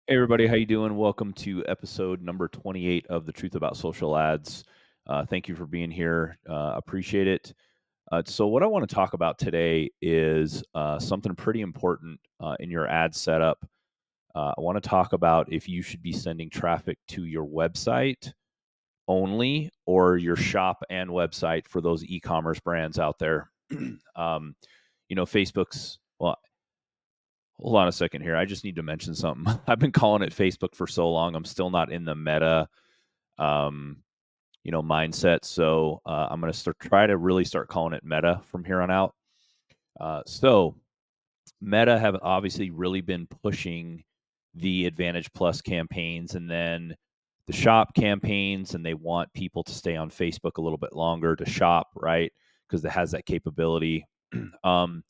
Hey everybody, how you doing? Welcome to episode number 28 of The Truth About Social Ads. Thank you for being here. Appreciate it. So what I want to talk about today is something pretty important in your ad setup. I want to talk about if you should be sending traffic to your website only or your shop and website for those e-commerce brands out there. um, Facebook's, well, hold on a second here. I just need to mention something. I've been calling it Facebook for so long. I'm still not in the meta, um, mindset. So I'm going to try to really start calling it Meta from here on out. So Meta have obviously really been pushing the Advantage Plus campaigns and then the shop campaigns, and they want people to stay on Facebook a little bit longer to shop, right? Because it has that capability. um,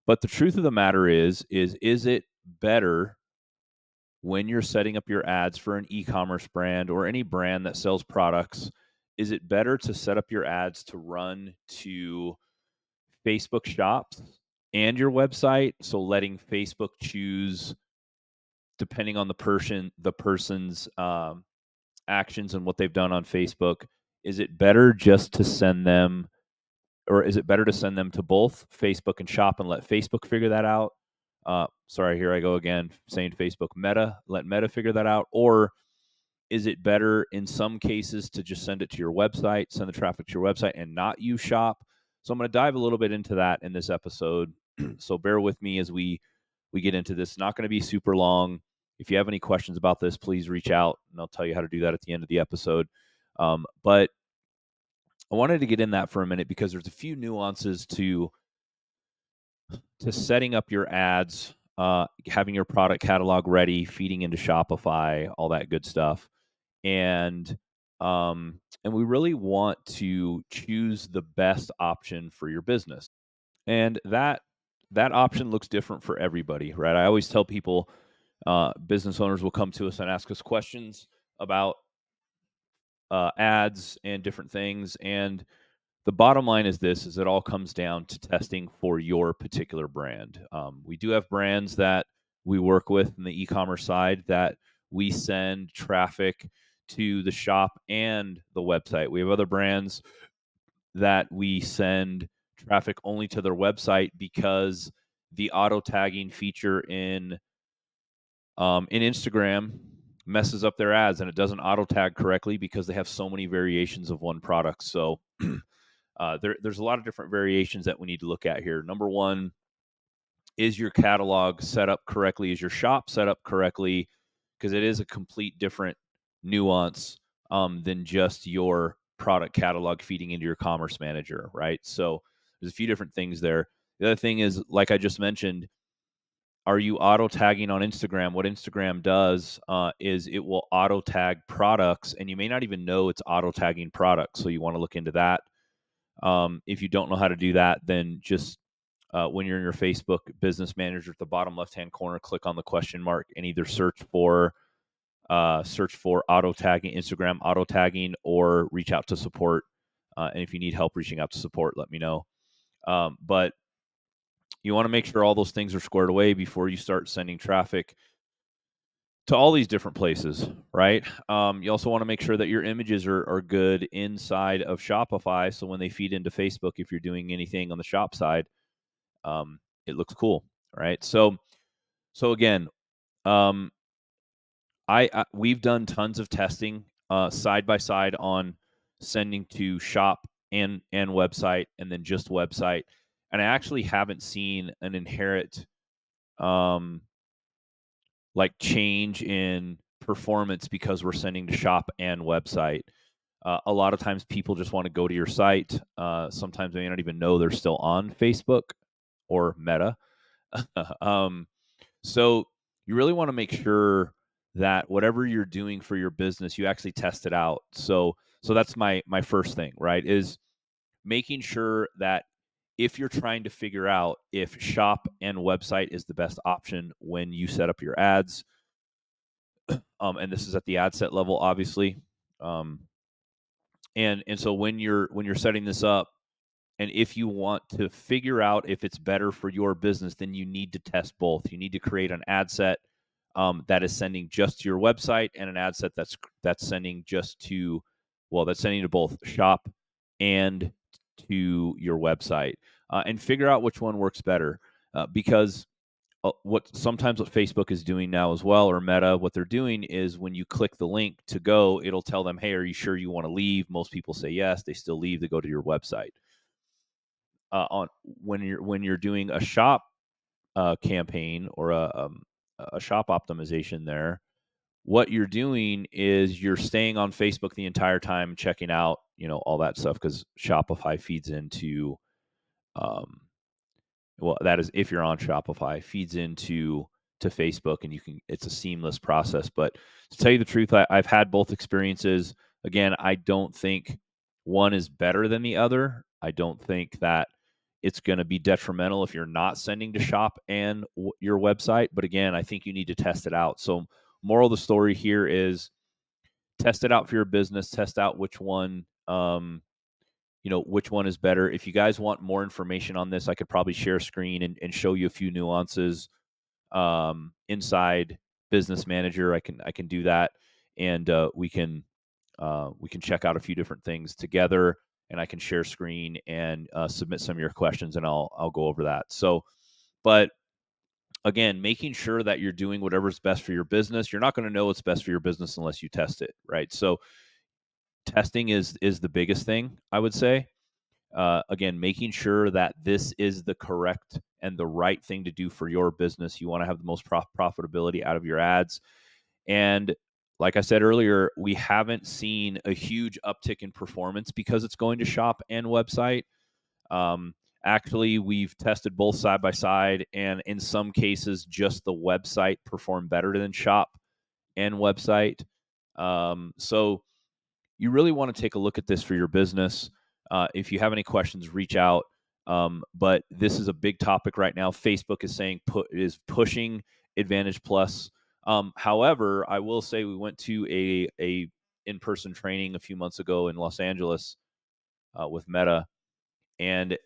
but the truth of the matter is it better when you're setting up your ads for an e-commerce brand or any brand that sells products? Is it better to set up your ads to run to Facebook shops and your website? So letting Facebook choose, depending on the person's actions and what they've done on Facebook. Is it better just to send them, or is it better to send them to both Facebook and shop and let Facebook figure that out? Sorry, here I go again saying Facebook. Meta, let Meta figure that out. Or is it better in some cases to just send it to your website, send the traffic to your website and not use shop? So I'm going to dive a little bit into that in this episode. So bear with me as we get into this. It's not going to be super long. If you have any questions about this, please reach out and I'll tell you how to do that at the end of the episode. But I wanted to get in that for a minute because there's a few nuances to setting up your ads, having your product catalog ready, feeding into Shopify, all that good stuff. And we really want to choose the best option for your business. And that option looks different for everybody, right? I always tell people, business owners will come to us and ask us questions about ads and different things. And the bottom line is this: is it all comes down to testing for your particular brand. We do have brands that we work with in the e-commerce side that we send traffic to the shop and the website. We have other brands that we send traffic only to their website because the auto tagging feature in Instagram messes up their ads and it doesn't auto tag correctly because they have so many variations of one product. So there's a lot of different variations that we need to look at here. Number one, is your catalog set up correctly? Is your shop set up correctly? Because it is a complete different nuance than just your product catalog feeding into your commerce manager, right? So there's a few different things there. The other thing is, like I just mentioned, are you auto tagging on Instagram? What Instagram does is it will auto tag products, and you may not even know it's auto tagging products. So you want to look into that. If you don't know how to do that, then just when you're in your Facebook Business Manager at the bottom left-hand corner, click on the question mark and either search for auto tagging, Instagram auto tagging, or reach out to support. And if you need help reaching out to support, let me know. But you want to make sure all those things are squared away before you start sending traffic to all these different places, right? You also want to make sure that your images are good inside of Shopify. So when they feed into Facebook, if you're doing anything on the shop side, it looks cool, right? So again, um, we've done tons of testing side by side on sending to shop and website, and then just website, and I actually haven't seen an inherent um, like change in performance because we're sending to shop and website. A lot of times people just want to go to your site. Sometimes they may not even know they're still on Facebook or Meta. um, so you really want to make sure that whatever you're doing for your business, you actually test it out. So that's my first thing, right? Is making sure that if you're trying to figure out if shop and website is the best option when you set up your ads, and this is at the ad set level, obviously, um, and so when you're setting this up, and if you want to figure out if it's better for your business, then you need to test both. You need to create an ad set that is sending just to your website, and an ad set that's sending just to, well, that's sending to both shop and to your website, and figure out which one works better, because what Facebook is doing now as well, or Meta, what they're doing is when you click the link to go, it'll tell them, hey, are you sure you want to leave? Most people say yes. They still leave. They go to your website. On when you're doing a shop campaign, or a shop optimization there, what you're doing is you're staying on Facebook the entire time, checking out, all that stuff, because Shopify feeds into, um, well, that is if you're on Shopify, feeds to Facebook, and it's a seamless process. But to tell you the truth, I've had both experiences. Again, I don't think one is better than the other. I don't think that it's going to be detrimental if you're not sending to shop and your website. But again, I think you need to test it out. So moral of the story here is test it out for your business, test out which one, which one is better. If you guys want more information on this, I could probably share a screen and show you a few nuances inside Business Manager. I can do that, and we can check out a few different things together, and I can share screen and submit some of your questions, and I'll go over that. So, but again, making sure that you're doing whatever's best for your business. You're not going to know what's best for your business unless you test it, right? So testing is the biggest thing, I would say. Again, making sure that this is the correct and the right thing to do for your business. You want to have the most profitability out of your ads. And like I said earlier, we haven't seen a huge uptick in performance because it's going to shop and website. Um, Actually, we've tested both side by side, and in some cases, just the website performed better than shop and website. So you really want to take a look at this for your business. If you have any questions, reach out. But this is a big topic right now. Facebook is saying is pushing Advantage Plus. However, I will say we went to a in-person training a few months ago in Los Angeles with Meta, and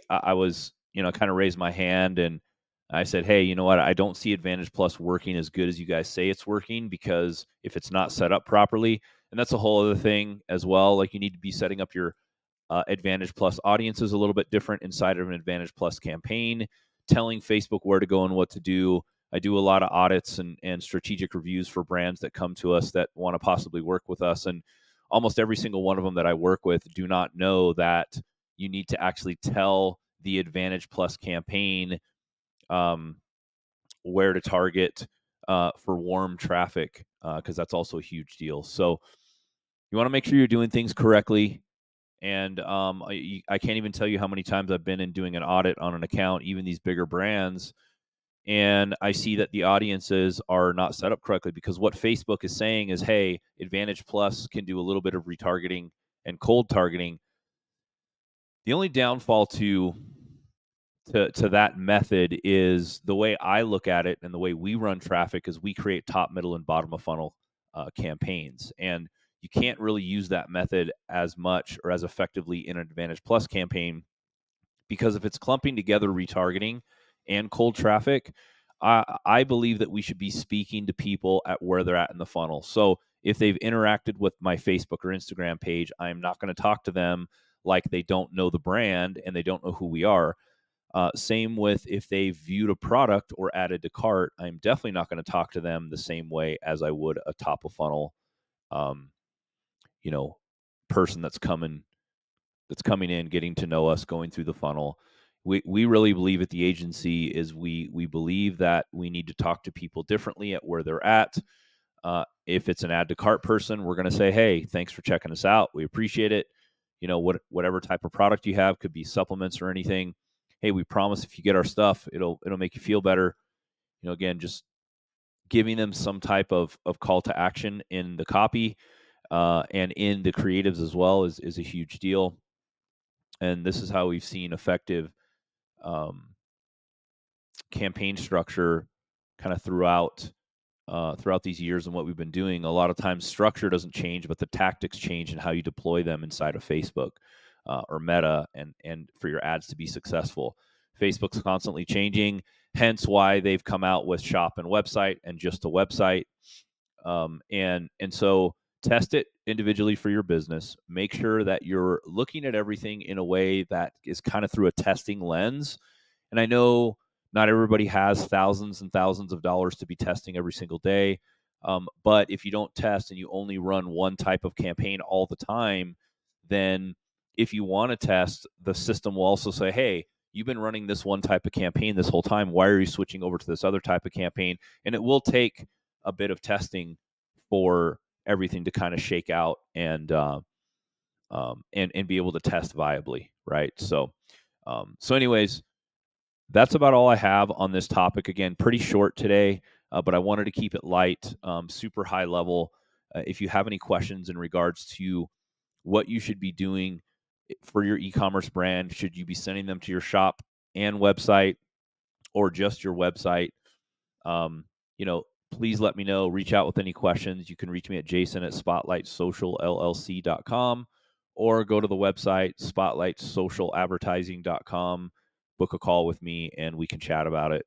I was, kind of raised my hand, and I said, hey, you know what? I don't see Advantage Plus working as good as you guys say it's working, because if it's not set up properly, and that's a whole other thing as well. Like, you need to be setting up your Advantage Plus audiences a little bit different inside of an Advantage Plus campaign, telling Facebook where to go and what to do. I do a lot of audits and strategic reviews for brands that come to us that want to possibly work with us. And almost every single one of them that I work with do not know that you need to actually tell the Advantage Plus campaign um, where to target for warm traffic, because that's also a huge deal. So you want to make sure you're doing things correctly. And I can't even tell you how many times I've been in doing an audit on an account, even these bigger brands, and I see that the audiences are not set up correctly, because what Facebook is saying is, hey, Advantage Plus can do a little bit of retargeting and cold targeting. The only downfall to that method is the way I look at it, and the way we run traffic is we create top, middle, and bottom of funnel campaigns. And you can't really use that method as much or as effectively in an Advantage Plus campaign, because if it's clumping together retargeting and cold traffic, I believe that we should be speaking to people at where they're at in the funnel. So if they've interacted with my Facebook or Instagram page, I'm not going to talk to them like they don't know the brand and they don't know who we are. Same with if they viewed a product or added to cart, I'm definitely not going to talk to them the same way as I would a top of funnel, um, you know, person that's coming in, getting to know us, going through the funnel. We really believe at the agency is we believe that we need to talk to people differently at where they're at. If it's an add to cart person, we're going to say, hey, thanks for checking us out. We appreciate it. Whatever type of product you have, could be supplements or anything. Hey, we promise if you get our stuff, it'll make you feel better. Again, just giving them some type of call to action in the copy and in the creatives as well is a huge deal. And this is how we've seen effective um, campaign structure kind of throughout these years and what we've been doing. A lot of times structure doesn't change, but the tactics change and how you deploy them inside of Facebook or Meta, and for your ads to be successful. Facebook's constantly changing. hence why they've come out with shop and website and just a website. And so test it individually for your business. Make sure that you're looking at everything in a way that is kind of through a testing lens. And I know not everybody has thousands and thousands of dollars to be testing every single day. But if you don't test and you only run one type of campaign all the time, then if you want to test, the system will also say, hey, you've been running this one type of campaign this whole time. Why are you switching over to this other type of campaign? And it will take a bit of testing for everything to kind of shake out and be able to test viably, right? So anyways, that's about all I have on this topic. Again, pretty short today, but I wanted to keep it light, super high level. If you have any questions in regards to what you should be doing for your e-commerce brand, should you be sending them to your shop and website or just your website? Um, you know, please let me know. Reach out with any questions. You can reach me at jason@spotlightsocialllc.com or go to the website spotlightsocialadvertising.com. Book a call with me and we can chat about it.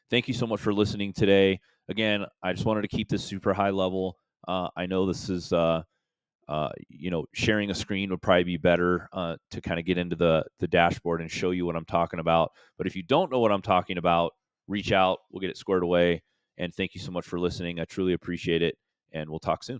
Thank you so much for listening today. Again, I just wanted to keep this super high level. I know this is sharing a screen would probably be better to kind of get into the dashboard and show you what I'm talking about. But if you don't know what I'm talking about, reach out. We'll get it squared away. And thank you so much for listening. I truly appreciate it. And we'll talk soon.